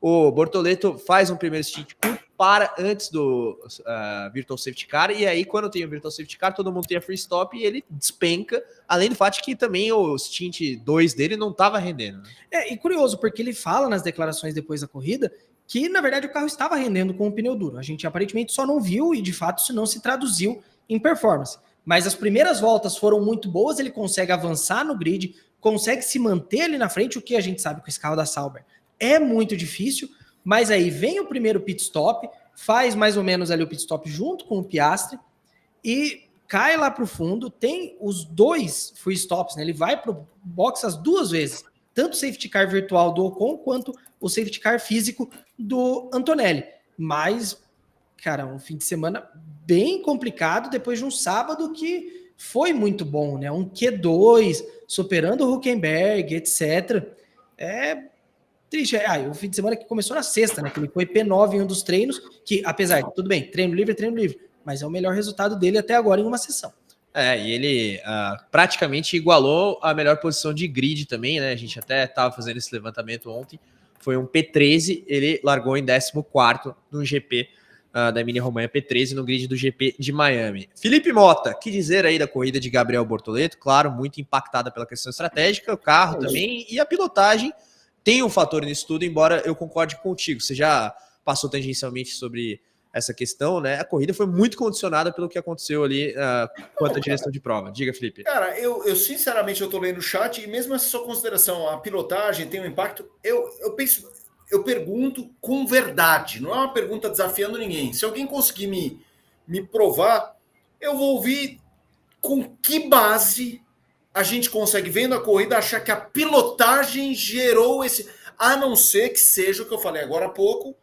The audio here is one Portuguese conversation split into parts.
o Bortoleto faz um primeiro stint curto, para antes do Virtual Safety Car, e aí quando tem o Virtual Safety Car, todo mundo tem a free stop e ele despenca, além do fato que também o stint 2 dele não estava rendendo. Né? E curioso, porque ele fala nas declarações depois da corrida que, na verdade, o carro estava rendendo com o pneu duro. A gente aparentemente só não viu e, de fato, isso não se traduziu em performance. Mas as primeiras voltas foram muito boas, ele consegue avançar no grid, consegue se manter ali na frente, o que a gente sabe com esse carro da Sauber é muito difícil, mas aí vem o primeiro pit stop, faz mais ou menos ali o pit stop junto com o Piastri e cai lá para o fundo, tem os 2 free stops, né? Ele vai para o box as 2 vezes, tanto o safety car virtual do Ocon quanto o safety car físico do Antonelli. Mas, cara, um fim de semana bem complicado depois de um sábado que foi muito bom, né? Um Q2, superando o Hülkenberg, etc. É triste. O fim de semana que começou na sexta, né? Que ele foi P9 em um dos treinos, que apesar de, tudo bem, treino livre, mas é o melhor resultado dele até agora em uma sessão. E ele praticamente igualou a melhor posição de grid também, né? A gente até estava fazendo esse levantamento ontem. Foi um P13, ele largou em 14º no GP da Emília-Romanha P13 no grid do GP de Miami. Felipe Mota, que dizer aí da corrida de Gabriel Bortoleto? Claro, muito impactada pela questão estratégica, o carro também e a pilotagem tem um fator nisso tudo, embora eu concorde contigo. Você já passou tangencialmente sobre essa questão, né? A corrida foi muito condicionada pelo que aconteceu ali quanto à direção de prova. Diga, Felipe. Cara, eu sinceramente eu tô lendo o chat e mesmo essa sua consideração, a pilotagem tem um impacto, eu pergunto com verdade, não é uma pergunta desafiando ninguém. Se alguém conseguir me provar, eu vou ouvir com que base a gente consegue, vendo a corrida, achar que a pilotagem gerou esse... A não ser que seja o que eu falei agora há pouco,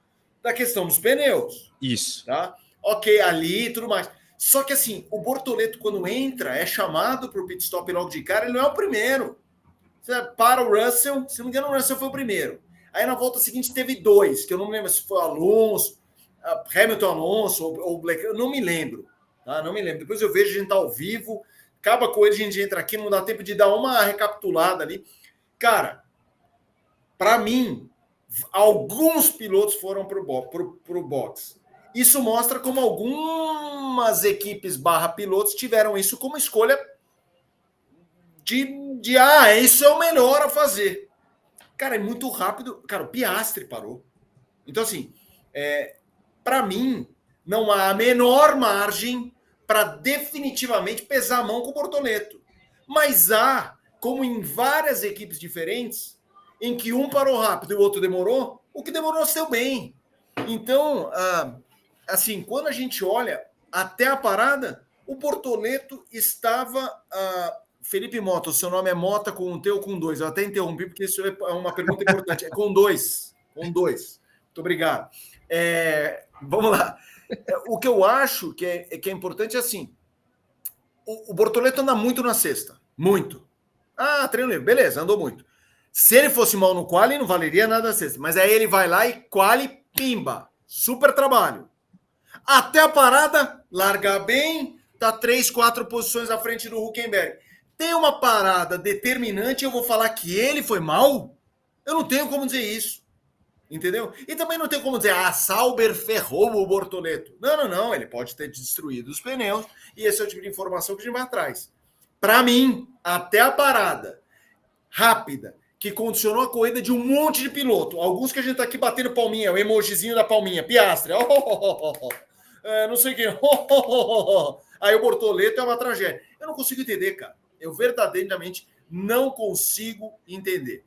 da questão dos pneus. Isso. Tá? Ok, ali e tudo mais. Só que assim, o Bortoleto, quando entra, é chamado para o pit stop logo de cara, ele não é o primeiro. Para o Russell, se não me engano, o Russell foi o primeiro. Aí na volta seguinte teve 2, que eu não me lembro se foi Alonso, Hamilton Alonso ou Black, eu não me lembro. Tá? Não me lembro. Depois eu vejo, a gente tá ao vivo, acaba com ele, a gente entra aqui, não dá tempo de dar uma recapitulada ali. Cara, para mim, alguns pilotos foram pro box. Isso mostra como algumas equipes /pilotos tiveram isso como escolha de isso é o melhor a fazer. Cara, é muito rápido. Cara, o Piastri parou. Então, assim, para mim, não há a menor margem para definitivamente pesar a mão com o Bortoleto. Mas há, como em várias equipes diferentes, em que um parou rápido e o outro demorou, o que demorou saiu bem. Então, assim, quando a gente olha até a parada, o Bortoleto estava... Felipe Mota, o seu nome é Mota com um T ou com 2? Eu até interrompi, porque isso é uma pergunta importante. É com 2. Com 2. Muito obrigado. Vamos lá. O que eu acho que é importante é assim, o Bortoleto anda muito na sexta. Muito. Treino livre. Beleza, andou muito. Se ele fosse mal no quali, não valeria nada na sexta. Mas aí ele vai lá e quali, pimba. Super trabalho. Até a parada, larga bem, tá 3, 4 posições à frente do Hülkenberg. Tem uma parada determinante, eu vou falar que ele foi mal? Eu não tenho como dizer isso. Entendeu? E também não tem como dizer, Sauber ferrou o Bortoleto. Não. Ele pode ter destruído os pneus e esse é o tipo de informação que a gente vai atrás. Para mim, até a parada rápida, que condicionou a corrida de um monte de piloto. Alguns que a gente tá aqui batendo palminha, o emojizinho da palminha, Piastri, não sei quem, aí o Bortoleto é uma tragédia. Eu não consigo entender, cara. Eu verdadeiramente não consigo entender.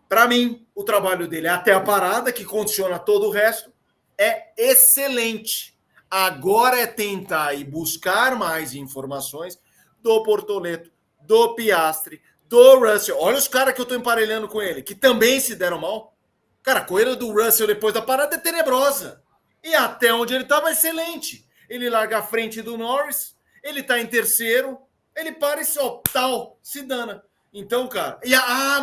Para mim, o trabalho dele até a parada, que condiciona todo o resto, é excelente. Agora é tentar e buscar mais informações do Bortoleto, do Piastri, do Russell. Olha os caras que eu estou emparelhando com ele, que também se deram mal. Cara, a corrida do Russell depois da parada é tenebrosa. E até onde ele estava, excelente. Ele larga a frente do Norris, ele está em terceiro, ele para e só, se dana. Então, cara...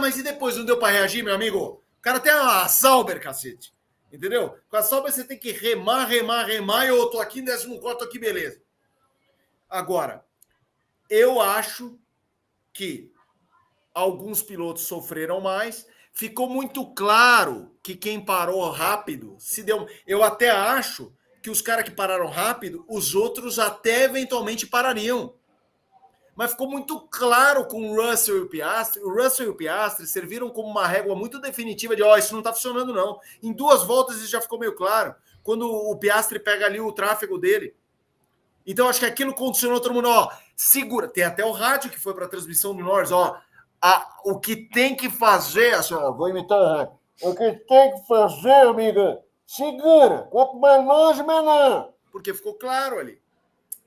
mas e depois não deu para reagir, meu amigo? O cara tem a Sauber, cacete. Entendeu? Com a Sauber você tem que remar, e eu tô aqui em 14º, tô aqui, beleza. Agora, eu acho que alguns pilotos sofreram mais. ficou muito claro que quem parou rápido se deu. Eu até acho que os caras que pararam rápido, os outros até eventualmente parariam. Mas ficou muito claro com o Russell e o Piastri. O Russell e o Piastri serviram como uma régua muito definitiva de, isso não está funcionando não. Em 2 voltas isso já ficou meio claro. Quando o Piastri pega ali o tráfego dele. Então acho que aquilo condicionou todo mundo, segura. Tem até o rádio que foi para a transmissão do Norris, o que tem que fazer, assim, vou imitar o rádio. O que tem que fazer, amiga, segura. Quanto mais longe, melhor. Porque ficou claro ali.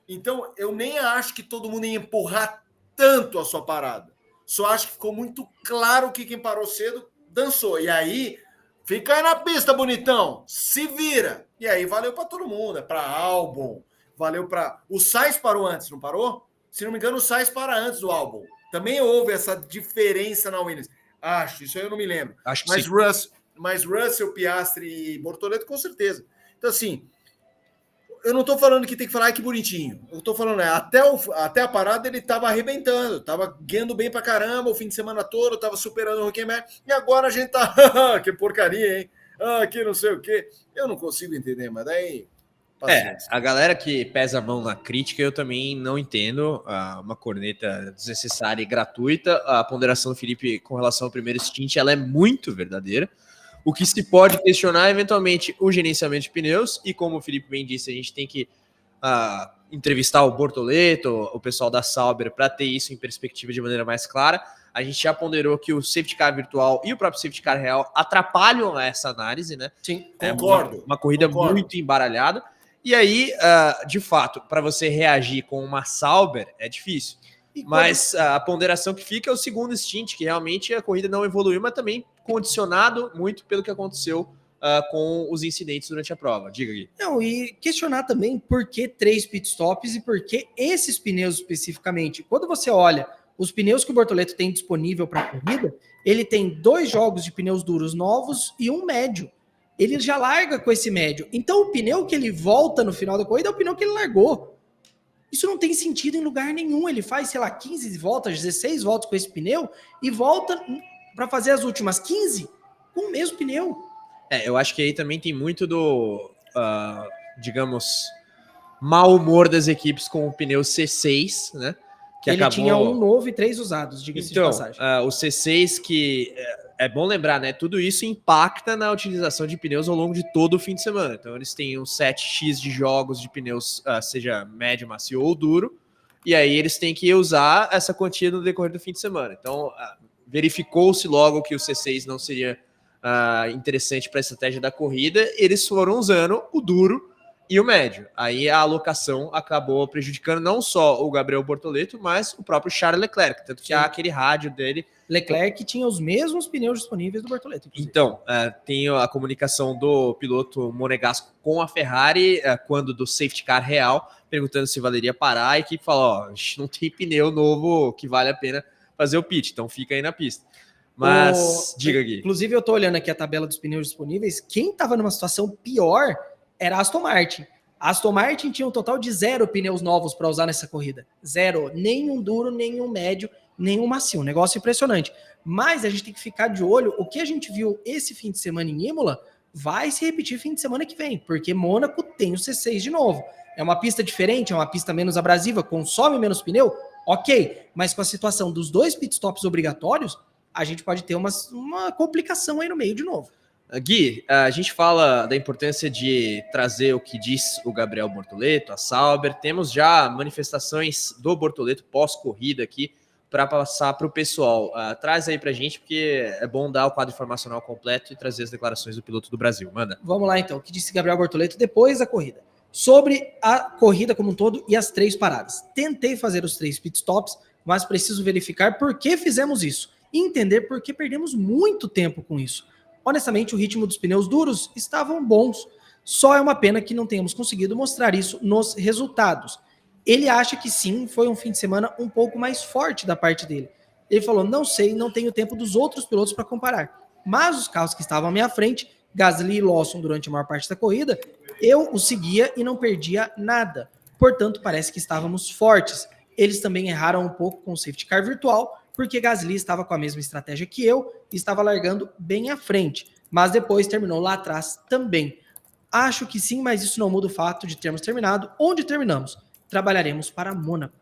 Então, eu nem acho que todo mundo ia empurrar tanto a sua parada. Só acho que ficou muito claro que quem parou cedo dançou. E aí, fica aí na pista, bonitão. Se vira. E aí, valeu para todo mundo. É para Albon. Valeu para... O Sainz parou antes, não parou? Se não me engano, o Sainz para antes do Albon. Também houve essa diferença na Williams. Acho, isso aí eu não me lembro. Acho que mas Russell, Piastri e Bortoleto, com certeza. Então, assim... Eu não estou falando que tem que falar, que bonitinho. Eu estou falando, até a parada ele estava arrebentando, estava ganhando bem pra caramba o fim de semana todo, estava superando o Huckenberg, e agora a gente tá, que porcaria, hein? Que não sei o quê. Eu não consigo entender, mas daí... paciência. A galera que pesa a mão na crítica, eu também não entendo. Uma corneta desnecessária e gratuita. A ponderação do Felipe com relação ao primeiro stint, ela é muito verdadeira. O que se pode questionar, eventualmente, o gerenciamento de pneus, e como o Felipe bem disse, a gente tem que entrevistar o Bortoleto, o pessoal da Sauber, para ter isso em perspectiva de maneira mais clara. A gente já ponderou que o safety car virtual e o próprio safety car real atrapalham essa análise, né? Sim, concordo. Uma corrida muito embaralhada. E aí, de fato, para você reagir com uma Sauber, é difícil. Mas a ponderação que fica é o segundo stint, que realmente a corrida não evoluiu, mas também condicionado muito pelo que aconteceu com os incidentes durante a prova. Diga, Gui. Não, e questionar também por que 3 pitstops e por que esses pneus especificamente. Quando você olha os pneus que o Bortoleto tem disponível para a corrida, ele tem 2 jogos de pneus duros novos e um médio. Ele já larga com esse médio. Então o pneu que ele volta no final da corrida é o pneu que ele largou. Isso não tem sentido em lugar nenhum. Ele faz, 15 voltas, 16 voltas com esse pneu e volta para fazer as últimas 15 com o mesmo pneu. Eu acho que aí também tem muito do, digamos, mau humor das equipes com o pneu C6, né? Que ele tinha um novo e 3 usados, diga-se de passagem. O C6 que... É bom lembrar, né? Tudo isso impacta na utilização de pneus ao longo de todo o fim de semana. Então, eles têm um 7x de jogos de pneus, seja médio, macio ou duro, e aí eles têm que usar essa quantia no decorrer do fim de semana. Então, verificou-se logo que o C6 não seria interessante para a estratégia da corrida, eles foram usando o duro e o médio. Aí a alocação acabou prejudicando não só o Gabriel Bortoleto, mas o próprio Charles Leclerc, tanto que há aquele rádio dele. Leclerc tinha os mesmos pneus disponíveis do Bortoleto. Inclusive. Então, tem a comunicação do piloto monegasco com a Ferrari, quando do safety car real, perguntando se valeria parar, a equipe fala, a gente não tem pneu novo que vale a pena fazer o pit, então fica aí na pista. Mas, diga, Gui. Inclusive, eu tô olhando aqui a tabela dos pneus disponíveis, quem tava numa situação pior era a Aston Martin. A Aston Martin tinha um total de 0 pneus novos para usar nessa corrida. 0, nenhum duro, nenhum médio, nenhum macio. Um negócio impressionante. Mas a gente tem que ficar de olho. O que a gente viu esse fim de semana em Imola vai se repetir fim de semana que vem, porque Mônaco tem o C6 de novo. É uma pista diferente, é uma pista menos abrasiva, consome menos pneu, ok. Mas com a situação dos 2 pitstops obrigatórios, a gente pode ter uma complicação aí no meio de novo. Gui, a gente fala da importância de trazer o que diz o Gabriel Bortoleto, a Sauber. Temos já manifestações do Bortoleto pós-corrida aqui para passar para o pessoal. Traz aí para a gente, porque é bom dar o quadro informacional completo e trazer as declarações do piloto do Brasil. Manda. Vamos lá, então. O que disse Gabriel Bortoleto depois da corrida? Sobre a corrida como um todo e as 3 paradas. Tentei fazer os 3 pitstops, mas preciso verificar por que fizemos isso e entender por que perdemos muito tempo com isso. Honestamente, o ritmo dos pneus duros estavam bons. Só é uma pena que não tenhamos conseguido mostrar isso nos resultados. Ele acha que sim, foi um fim de semana um pouco mais forte da parte dele. Ele falou, não sei, não tenho tempo dos outros pilotos para comparar. Mas os carros que estavam à minha frente, Gasly e Lawson durante a maior parte da corrida, eu os seguia e não perdia nada. Portanto, parece que estávamos fortes. Eles também erraram um pouco com o safety car virtual, porque Gasly estava com a mesma estratégia que eu e estava largando bem à frente, mas depois terminou lá atrás também. Acho que sim, mas isso não muda o fato de termos terminado onde terminamos. Trabalharemos para Mônaco.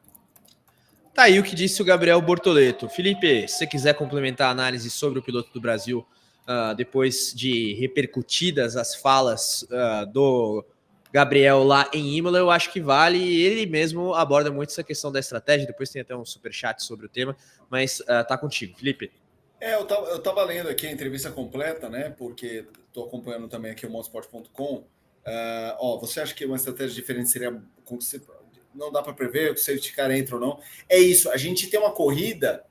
Tá aí o que disse o Gabriel Bortoleto. Felipe, se você quiser complementar a análise sobre o piloto do Brasil, depois de repercutidas as falas do Gabriel lá em Imola, eu acho que vale. Ele mesmo aborda muito essa questão da estratégia. Depois tem até um superchat sobre o tema, mas tá contigo, Felipe. Eu tava lendo aqui a entrevista completa, né? Porque estou acompanhando também aqui o motorsport.com. Você acha que uma estratégia diferente seria... Não dá para prever o safety car entra ou não. É isso, a gente tem uma corrida.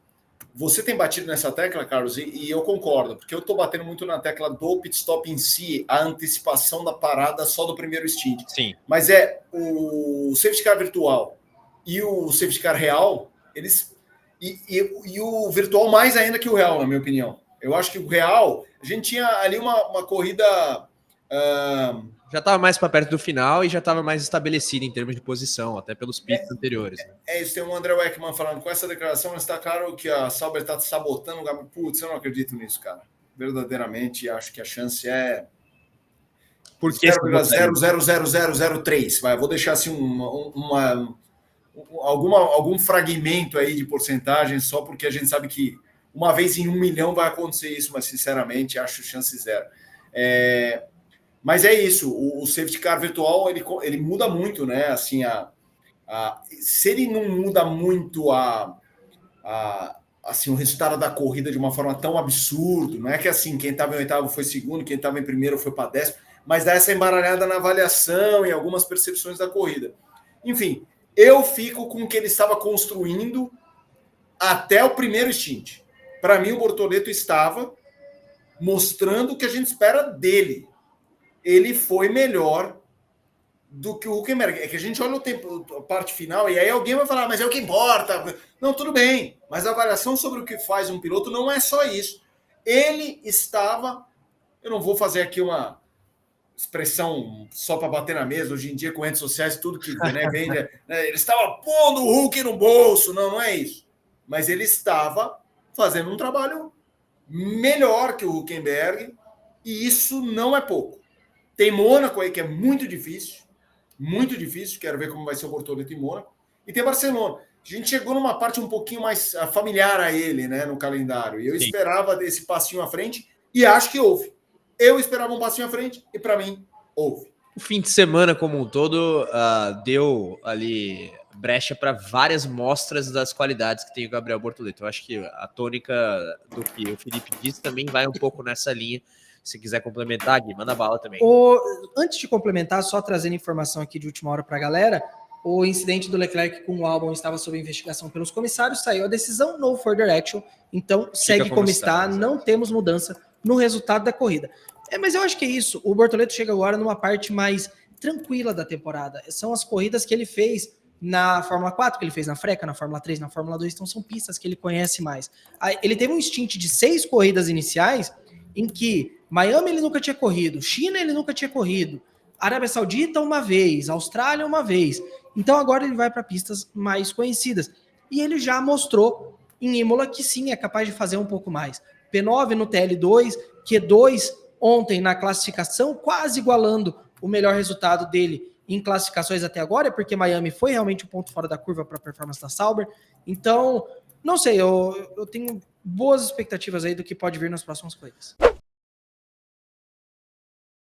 Você tem batido nessa tecla, Carlos, e eu concordo, porque eu estou batendo muito na tecla do pit stop em si, a antecipação da parada só do primeiro stint. Sim. Mas é o safety car virtual e o safety car real, eles... E o virtual mais ainda que o real, na minha opinião. Eu acho que o real, a gente tinha ali uma corrida... Já estava mais para perto do final e já estava mais estabelecido em termos de posição, até pelos pits anteriores. Né? Isso, tem o André Weckman falando, com essa declaração está claro que a Sauber está sabotando o Gabriel. Putz, eu não acredito nisso, cara. Verdadeiramente, acho que a chance é... Por que 0,00003. Vou deixar assim algum fragmento aí de porcentagem, só porque a gente sabe que uma vez em 1 milhão vai acontecer isso, mas sinceramente acho chance zero. Mas é isso, o safety car virtual ele muda muito, né? Assim, se ele não muda muito assim, o resultado da corrida de uma forma tão absurda, não é que assim, quem estava em oitavo foi segundo, quem estava em primeiro foi para décimo, mas dá essa embaralhada na avaliação e algumas percepções da corrida. Enfim, eu fico com o que ele estava construindo até o primeiro stint. Para mim, o Bortoleto estava mostrando o que a gente espera dele. Ele foi melhor do que o Hülkenberg. É que a gente olha a parte final e aí alguém vai falar, mas é o que importa. Não, tudo bem. Mas a avaliação sobre o que faz um piloto não é só isso. Ele estava... Eu não vou fazer aqui uma expressão só para bater na mesa. Hoje em dia, com redes sociais, tudo que vem... Né, ele estava pondo o Hulk no bolso. Não é isso. Mas ele estava fazendo um trabalho melhor que o Hülkenberg e isso não é pouco. Tem Mônaco aí, que é muito difícil. Quero ver como vai ser o Bortoleto em Mônaco. E tem Barcelona. A gente chegou numa parte um pouquinho mais familiar a ele, né, no calendário. E eu esperava esse passinho à frente e acho que houve. Eu esperava um passinho à frente e, para mim, houve. O fim de semana como um todo deu ali brecha para várias mostras das qualidades que tem o Gabriel Bortoleto. Eu acho que a tônica do que o Felipe disse também vai um pouco nessa linha. Se quiser complementar, Gui, manda bala também. Antes de complementar, só trazendo informação aqui de última hora para a galera, o incidente do Leclerc com o Albon estava sob investigação pelos comissários, saiu a decisão, no further action, então segue como está, não temos mudança no resultado da corrida. Mas eu acho que é isso, o Bortoleto chega agora numa parte mais tranquila da temporada, são as corridas que ele fez na Fórmula 4, que ele fez na Freca, na Fórmula 3, na Fórmula 2, então são pistas que ele conhece mais. Ele teve um stint de 6 corridas iniciais, em que Miami ele nunca tinha corrido, China ele nunca tinha corrido, Arábia Saudita uma vez, Austrália uma vez. Então agora ele vai para pistas mais conhecidas. E ele já mostrou em Imola que sim, é capaz de fazer um pouco mais. P9 no TL2, Q2 ontem na classificação, quase igualando o melhor resultado dele em classificações até agora, porque Miami foi realmente um ponto fora da curva para a performance da Sauber. Então, não sei, eu tenho boas expectativas aí do que pode vir nas próximas corridas.